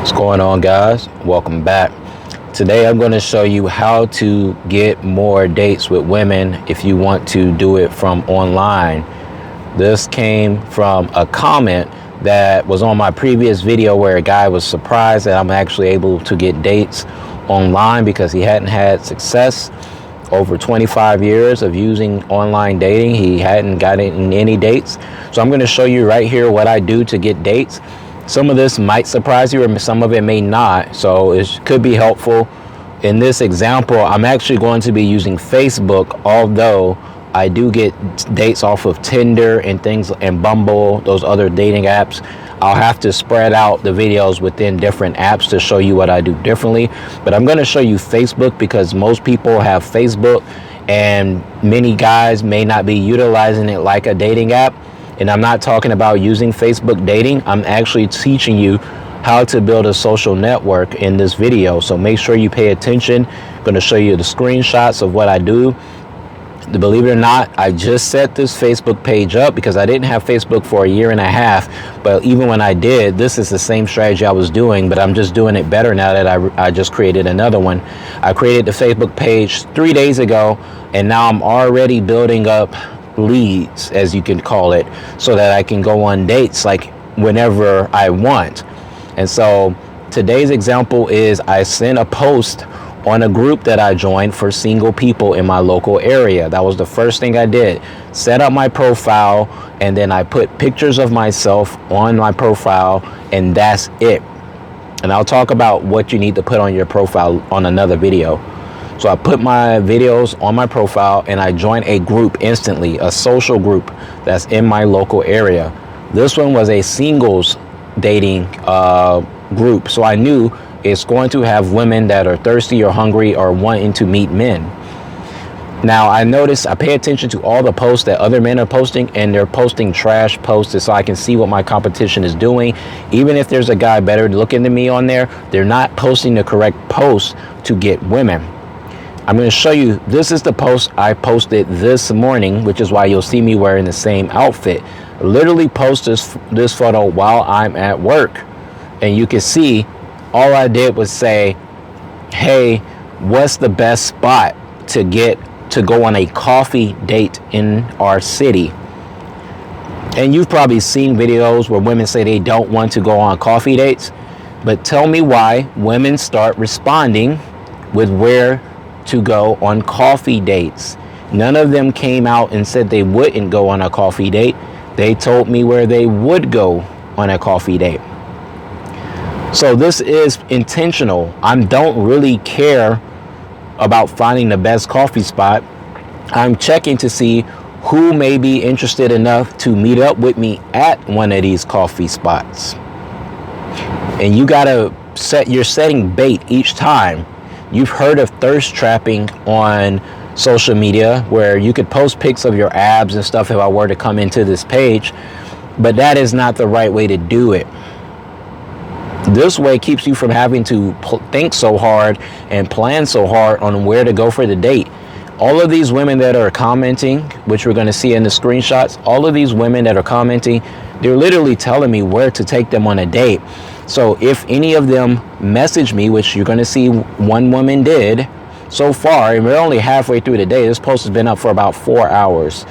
What's going on, guys? Welcome back. Today I'm going to show you how to get more dates with women if you want to do it from online. This came from a comment that was on my previous video where a guy was surprised that I'm actually able to get dates online because he hadn't had success. Over 25 years of using online dating, he hadn't gotten any dates. So I'm going to show you right here what I do to get dates. Some of this might surprise you, or some of it may not, so it could be helpful. In this example, I'm actually going to be using Facebook, although I do get dates off of Tinder and things, and Bumble, those other dating apps. I'll have to spread out the videos within different apps to show you what I do differently. But I'm going to show you Facebook because most people have Facebook and many guys may not be utilizing it like a dating app. And I'm not talking about using Facebook dating. I'm actually teaching you how to build a social network in this video. So make sure you pay attention. I'm going to show you the screenshots of what I do. Believe it or not, I just set this Facebook page up because I didn't have Facebook for a year and a half. But even when I did, this is the same strategy I was doing, but I'm just doing it better now that I just created another one. I created the Facebook page 3 days ago, and now I'm already building up leads, as you can call it, so that I can go on dates like whenever I want. And so today's example is I sent a post on a group that I joined for single people in my local area. That was the first thing I did. Set up my profile, and then I put pictures of myself on my profile, and that's it. And I'll talk about what you need to put on your profile on another video. So I put my videos on my profile and I joined a group instantly, a social group that's in my local area. This one was a singles dating group. So I knew it's going to have women that are thirsty or hungry or wanting to meet men. Now I notice, I pay attention to all the posts that other men are posting, and they're posting trash posts so I can see what my competition is doing. Even if there's a guy better looking than me on there, they're not posting the correct posts to get women. I'm going to show you, this is the post I posted this morning, which is why you'll see me wearing the same outfit. I literally post this photo while I'm at work. And you can see, all I did was say, hey, what's the best spot to go on a coffee date in our city? And you've probably seen videos where women say they don't want to go on coffee dates. But tell me why women start responding with where to go on coffee dates. None of them came out and said they wouldn't go on a coffee date. They told me where they would go on a coffee date. So this is intentional. I don't really care about finding the best coffee spot. I'm checking to see who may be interested enough to meet up with me at one of these coffee spots. And you're setting bait each time. You've heard of thirst trapping on social media, where you could post pics of your abs and stuff if I were to come into this page, but that is not the right way to do it. This way keeps you from having to think so hard and plan so hard on where to go for the date. All of these women that are commenting, which we're going to see in the screenshots, all of these women that are commenting, they're literally telling me where to take them on a date. So if any of them message me, which you're going to see one woman did so far, and we're only halfway through the day. This post has been up for about 4 hours.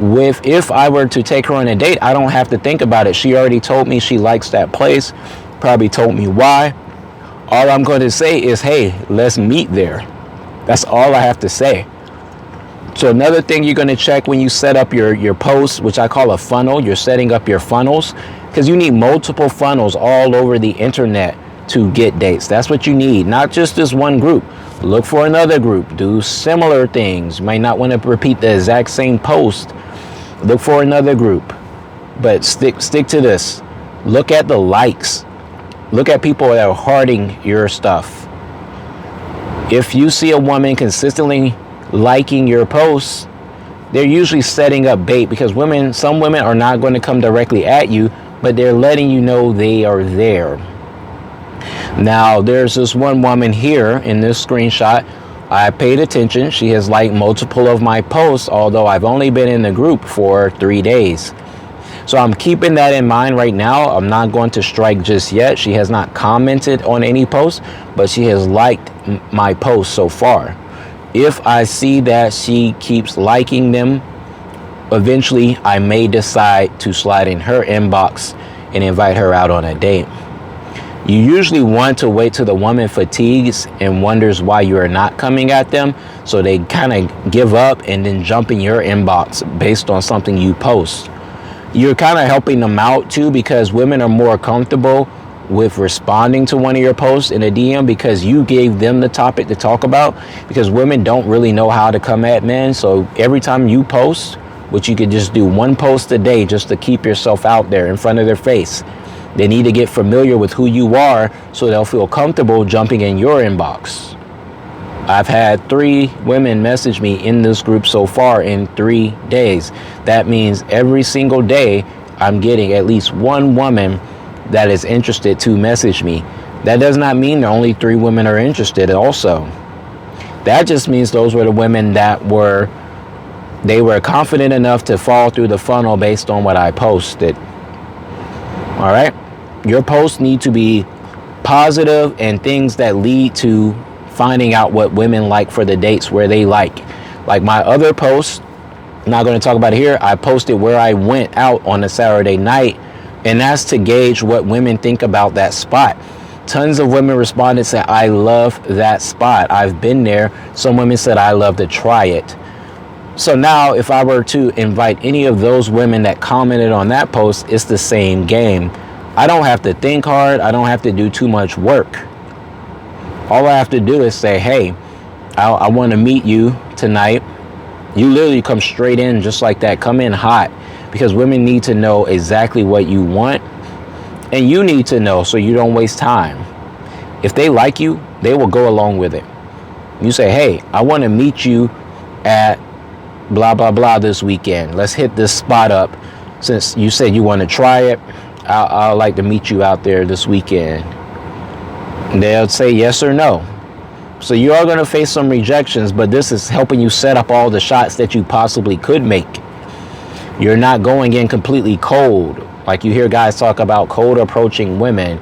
If I were to take her on a date, I don't have to think about it. She already told me she likes that place, probably told me why. All I'm going to say is, hey, let's meet there. That's all I have to say. So another thing you're going to check when you set up your posts, which I call a funnel, you're setting up your funnels, because you need multiple funnels all over the internet to get dates. That's what you need, not just this one group. Look for another group, do similar things. You might not want to repeat the exact same post. Look for another group, but stick to this. Look at the likes. Look at people that are hearting your stuff. If you see a woman consistently liking your posts, they're usually setting up bait, because some women are not going to come directly at you, but they're letting you know they are there. Now, there's this one woman here in this screenshot. I paid attention. She has liked multiple of my posts, although I've only been in the group for 3 days. So I'm keeping that in mind right now. I'm not going to strike just yet. She has not commented on any posts, but she has liked my posts so far. If I see that she keeps liking them, eventually I may decide to slide in her inbox and invite her out on a date. You usually want to wait till the woman fatigues and wonders why you are not coming at them, so they kind of give up and then jump in your inbox based on something you post. You're kind of helping them out too, because women are more comfortable with responding to one of your posts in a DM because you gave them the topic to talk about, because women don't really know how to come at men. So every time you post, which you could just do one post a day just to keep yourself out there in front of their face, they need to get familiar with who you are so they'll feel comfortable jumping in your inbox. I've had 3 women message me in this group so far in 3 days. That means every single day I'm getting at least one woman that is interested to message me. That does not mean that only 3 women are interested also. That just means those were the women that were confident enough to fall through the funnel based on what I posted. All right? Your posts need to be positive and things that lead to finding out what women like for the dates where they like. Like my other post, I'm not going to talk about it here. I posted where I went out on a Saturday night, and that's to gauge what women think about that spot. Tons of women responded, said, I love that spot. I've been there. Some women said, I love to try it. So now if I were to invite any of those women that commented on that post, it's the same game. I don't have to think hard. I don't have to do too much work. All I have to do is say, hey, I want to meet you tonight. You literally come straight in just like that. Come in hot, because women need to know exactly what you want, and you need to know so you don't waste time. If they like you, they will go along with it. You say, hey, I want to meet you at blah, blah, blah this weekend. Let's hit this spot up. Since you said you want to try it, I'd like to meet you out there this weekend. And they'll say yes or no. So you are going to face some rejections, but this is helping you set up all the shots that you possibly could make. You're not going in completely cold. Like you hear guys talk about cold approaching women.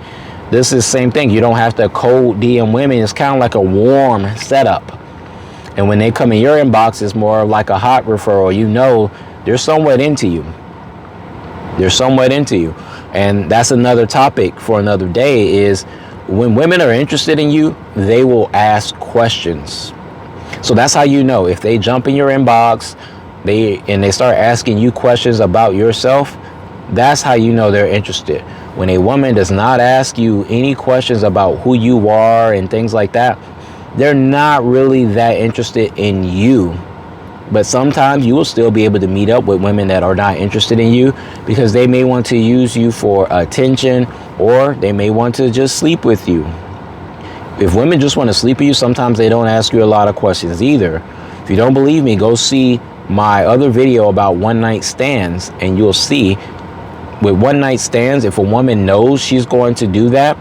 This is the same thing. You don't have to cold DM women. It's kind of like a warm setup. And when they come in your inbox, it's more like a hot referral. You know they're somewhat into you. They're somewhat into you. And that's another topic for another day, is when women are interested in you, they will ask questions. So that's how you know. If they jump in your inbox, they start asking you questions about yourself, that's how you know they're interested. When a woman does not ask you any questions about who you are and things like that, they're not really that interested in you. But sometimes you will still be able to meet up with women that are not interested in you, because they may want to use you for attention, or they may want to just sleep with you. If women just want to sleep with you, sometimes they don't ask you a lot of questions either. If you don't believe me, go see my other video about one night stands, and you'll see with one night stands, if a woman knows she's going to do that,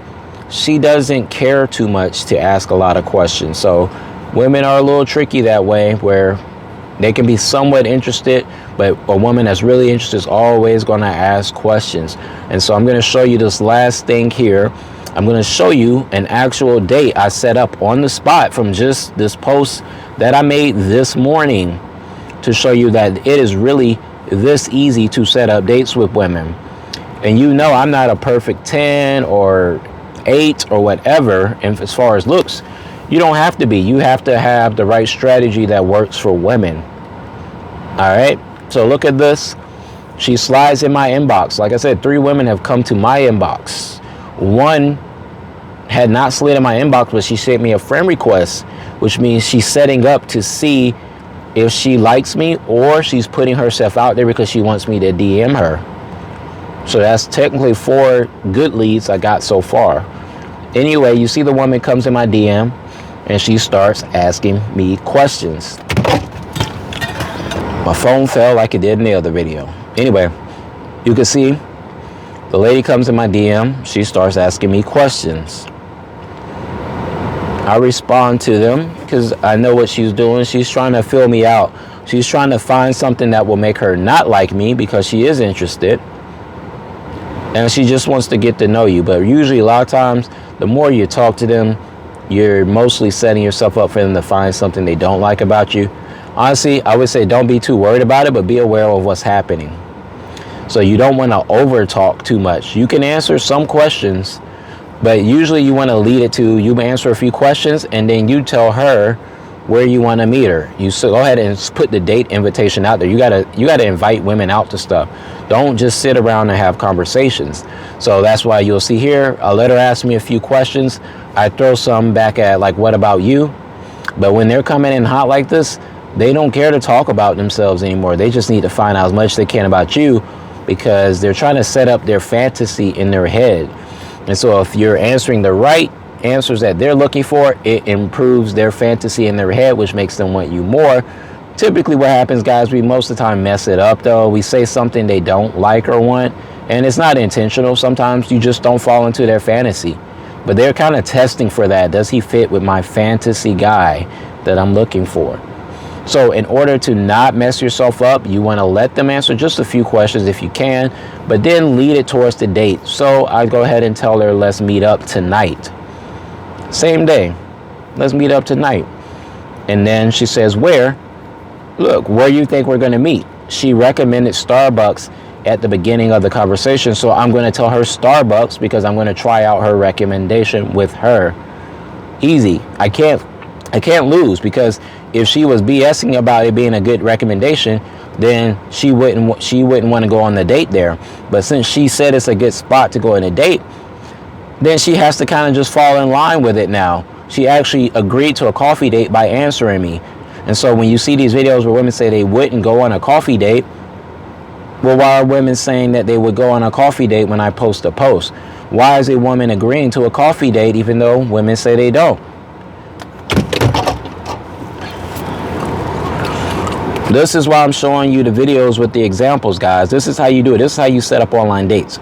she doesn't care too much to ask a lot of questions. So women are a little tricky that way, where they can be somewhat interested, but a woman that's really interested is always going to ask questions. And so I'm going to show you this last thing here. I'm going to show you an actual date I set up on the spot from just this post that I made this morning, to show you that it is really this easy to set up dates with women. And you know I'm not a perfect 10 or 8 or whatever, and as far as looks, you don't have to be. You have to have the right strategy that works for women. All right. So look at this. She slides in my inbox. Like I said, 3 women have come to my inbox. One had not slid in my inbox, but she sent me a friend request, which means she's setting up to see if she likes me, or she's putting herself out there because she wants me to DM her. So that's technically 4 good leads I got so far. Anyway, you see the woman comes in my DM, and she starts asking me questions. My phone fell like it did in the other video. Anyway, you can see the lady comes in my DM. She starts asking me questions. I respond to them because I know what she's doing. She's trying to fill me out. She's trying to find something that will make her not like me, because she is interested. and she just wants to get to know you. But usually a lot of times, the more you talk to them, you're mostly setting yourself up for them to find something they don't like about you. Honestly, I would say don't be too worried about it, but be aware of what's happening. So you don't want to over talk too much. You can answer some questions, but usually you want to lead it to, you answer a few questions and then you tell her where you want to meet her. You so go ahead and put the date invitation out there. You gotta invite women out to stuff. Don't just sit around and have conversations. So that's why you'll see here, I let her ask me a few questions. I throw some back at, like, what about you? But when they're coming in hot like this, they don't care to talk about themselves anymore. They just need to find out as much as they can about you, because they're trying to set up their fantasy in their head. And so if you're answering the right answers that they're looking for, it improves their fantasy in their head, which makes them want you more. Typically what happens, guys, we most of the time mess it up though. We say something they don't like or want, and it's not intentional. Sometimes you just don't fall into their fantasy, but they're kind of testing for that. Does he fit with my fantasy guy that I'm looking for? So in order to not mess yourself up, you want to let them answer just a few questions if you can, but then lead it towards the date. So I go ahead and tell her, let's meet up tonight. Same day, let's meet up tonight. And then she says, where? Look, where you think we're going to meet? She recommended Starbucks at the beginning of the conversation, so I'm going to tell her Starbucks because I'm going to try out her recommendation with her. Easy. I can't lose, because if she was BSing about it being a good recommendation, then she wouldn't want to go on the date there. But since she said it's a good spot to go on a date, then she has to kind of just fall in line with it now. She actually agreed to a coffee date by answering me. And so when you see these videos where women say they wouldn't go on a coffee date, well, why are women saying that they would go on a coffee date when I post a post? Why is a woman agreeing to a coffee date even though women say they don't? This is why I'm showing you the videos with the examples, guys. This is how you do it. This is how you set up online dates.